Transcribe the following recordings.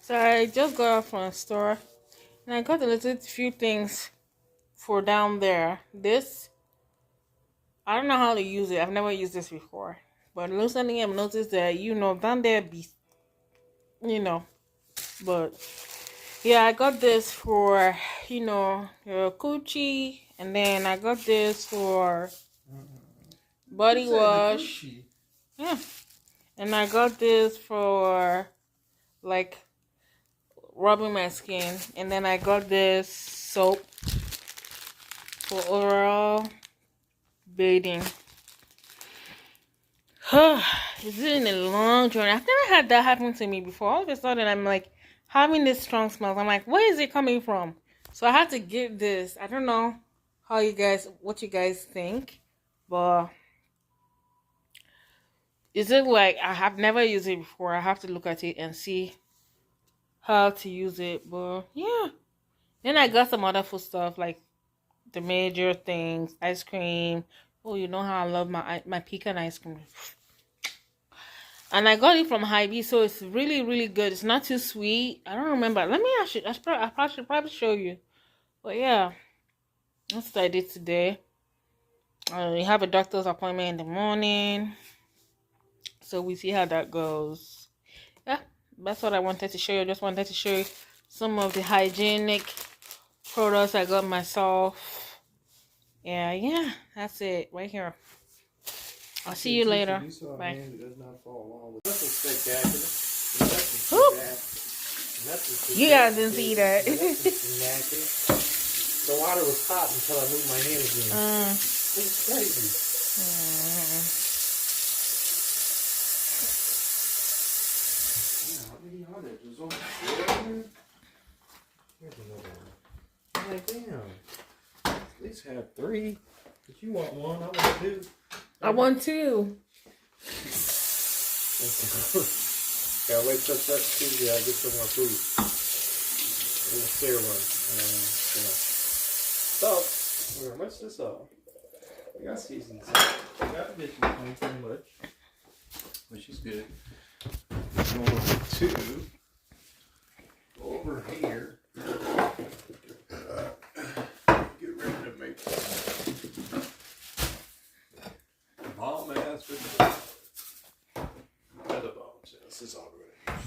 So I just got out from the store and I got a little few things for down there. This, I don't know how to use it. I've never used this before. But recently I've noticed that, down there be, you know, but yeah, I got this for, your coochie. And then I got this for body wash. Yeah. And I got this for, like, rubbing my skin. And then I got this soap for overall bathing. It's been a long journey. I've never had that happen to me before. All of a sudden, I'm like having this strong smell. I'm like, where is it coming from? So I had to get this. I don't know what you guys think, but is it like I have never used it before? I have to look at it and see how to use it. But yeah, then I got some other food stuff like the major things, ice cream. Oh, you know how I love my pecan ice cream. And I got it from Hy-Vee, so it's really, really good. It's not too sweet. I don't remember. Let me actually, I should probably show you. But yeah, that's what I did today. We have a doctor's appointment in the morning, so we see how that goes. Yeah, that's what I wanted to show you. Just wanted to show you some of the hygienic products I got myself. Yeah, that's it right here. I'll see you later. Bye. You guys didn't see that. The water was hot until I moved my hand again. It's crazy. How many are there? There's only 4. Here's another one. I'm like, damn. At least have 3. If you want one, I want 2. I want 2. Gotta wait till Tuesday. I get some more food. And a spare one. So, we're gonna rinse this off. We got seasoned salt. We got the dish clean pretty much, which is good. We're going to over here. Get ready to make bomb ass with other bones. This is all we're gonna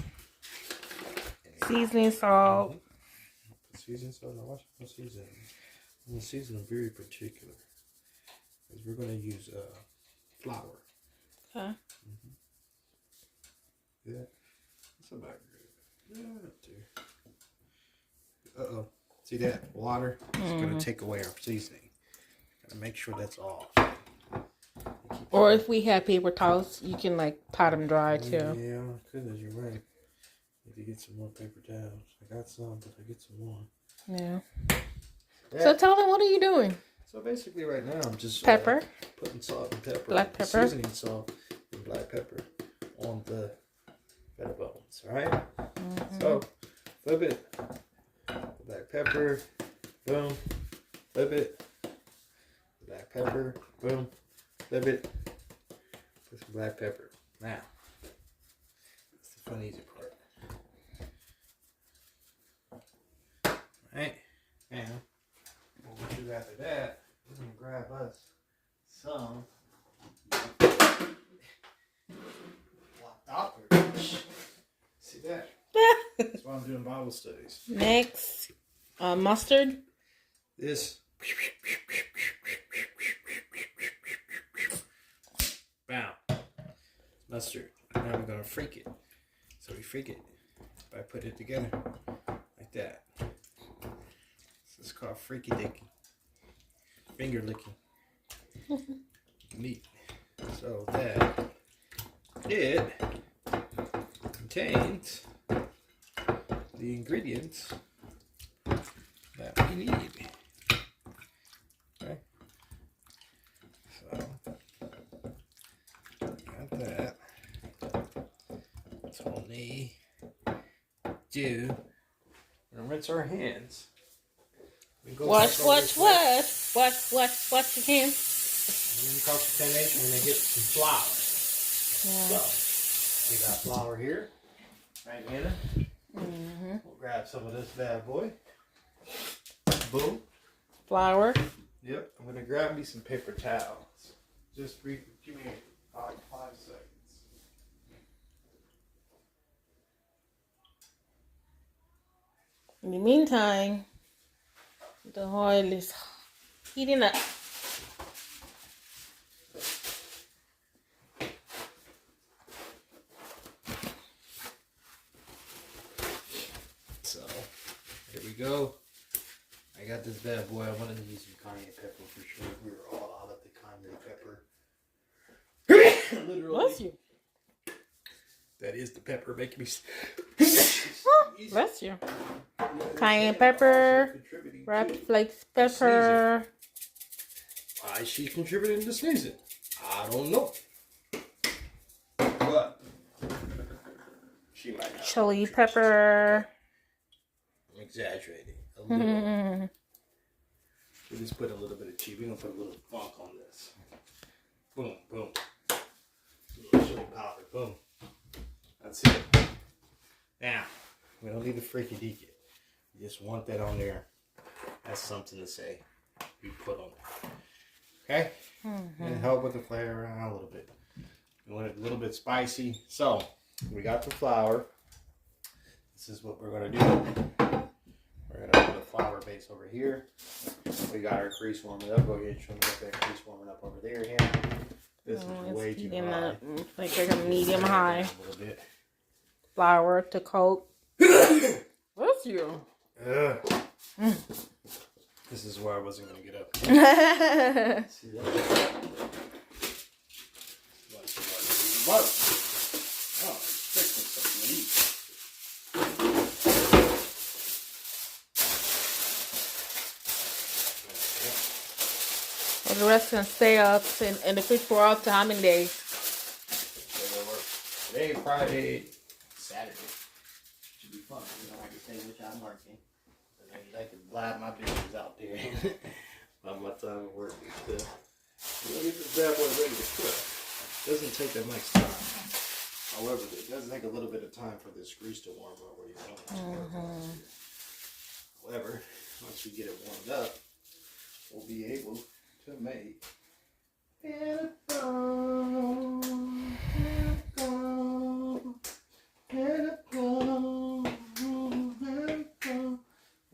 use. Seasoning salt. Seasoning salt. Now watch the seasoning. I'm gonna season them very particular. Because we're going to use flour. Okay. Yeah. That's about good. Yeah, uh-oh. See that? Water is going to take away our seasoning. Gotta make sure that's off. Or if we have paper towels, you can like pat them dry too. Yeah, goodness, you're right. Need to get some more paper towels. I got some, but I get some more. Yeah. So tell them, what are you doing? So basically right now I'm just pepper, putting salt and pepper, black pepper, seasoning salt and black pepper on the better bones. All right. So flip it, black pepper, boom, flip it, black pepper, boom, flip it, put some black pepper. Now, that's the fun easy part. All right. Now, what we'll do after that, we're going to grab us some black doctor. See that? That's why I'm doing Bible studies. Next, mustard. This. Bam. Mustard. Now we're going to freak it. So we freak it by putting it together like that. It's called freaky dicky. Finger licking. Neat. So that it contains the ingredients that we need. Okay. So got that. So we'll need to rinse our hands. Wash your hands. And then cross contamination when they get some flour. Yeah. So we got flour here, right, Anna? We'll grab some of this bad boy. Boom. Flour. Yep. I'm gonna grab me some paper towels. Just give me like 5 seconds. In the meantime, the oil is heating up. So, here we go. I got this bad boy. I'm gonna use some cayenne pepper for sure. We were all out of the cayenne pepper. Literally. Bless you. That is the pepper making me. Bless you. Cayenne pepper, wrapped flakes pepper. Why she's contributing to sneezing, I don't know. But she might have. Chili pepper. I'm exaggerating a little. We just put a little bit of cheese. We're gonna put a little funk on this. Boom, boom. A little chili powder. Boom. That's it. Now, we don't need to freaky deek it. We just want that on there. That's something to say. We put on there. Okay? And help with the flavor around a little bit. We want it a little bit spicy. So, we got the flour. This is what we're going to do. We're going to put a flour base over here. We got our grease warming up. Go ahead and show me what that grease warming up over there. Yeah. This is way too high. Like a medium high. A little bit. Flour to coat. Bless you. This is why I wasn't going to get up. See that? Oh, I'm fixing something to eat. And the rest can stay up in the fridge for up to how many days? Today, Friday, Saturday. Should be fun. You don't have to say which I'm working. I can blab my business out there. By my time of work and stuff. We'll get this bad boy ready to cook. Doesn't take that much time. However, it does take a little bit of time for this grease to warm up where you don't. However, once we get it warmed up, we'll be able to make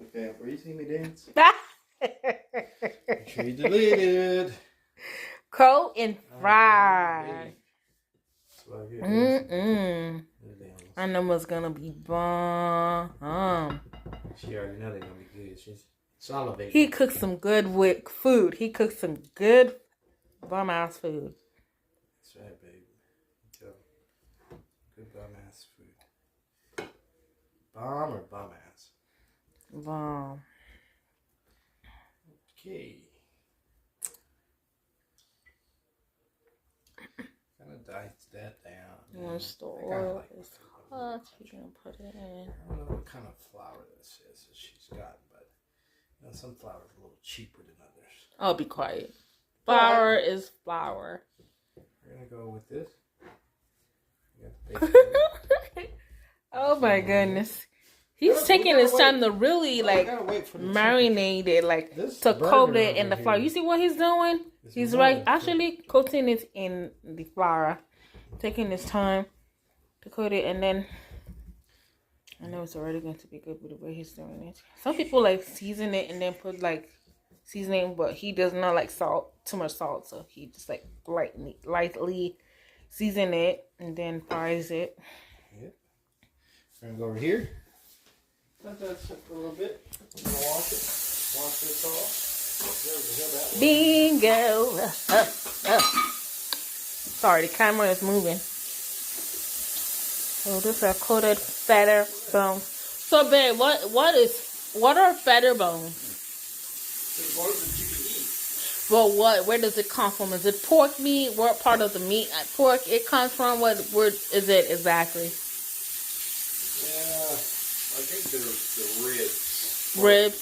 Okay, where you see me dance? Make sure you deleted. Coat and fry. I know what's gonna be bomb. She already know they're gonna be good. She's salivating. He cooked some good food. He cooked some good bomb ass food. That's right, baby. Good bomb ass food. Bomb or bomb ass? Bomb. Okay. Kind of dice that down. Once the oil is hot, you can put it in. I don't know what kind of flour this is that she's got, but you know, some flour is a little cheaper than others. Oh, be quiet. Flour is flour. We're gonna go with this. Oh my goodness. He's taking his time to really marinate it, to coat it in the flour. You see what he's doing? He's actually coating it in the flour. Taking his time to coat it, and then I know it's already going to be good with the way he's doing it. Some people season it and then put seasoning, but he does not like too much salt, so he just lightly season it and then fries it. Yep. We're gonna go over here. Let that sit for a little bit. I'm gonna wash it. Wash this off. Bingo. Sorry, the camera is moving. So this are coated feather bones. So babe, what are feather bones? The bones that you can eat. Well, where does it come from? Is it pork meat? What part of the meat pork it comes from? Where is it exactly? Yeah, I think they're the ribs. Ribs.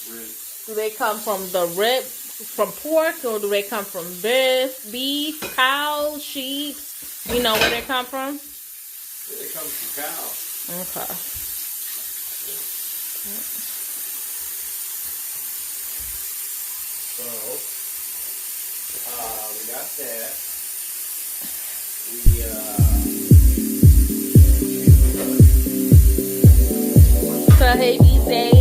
Do they come from the rib from pork, or do they come from beef, cow, sheep? You know where they come from? It comes from cows. Okay. So, we got that. So hey, be safe.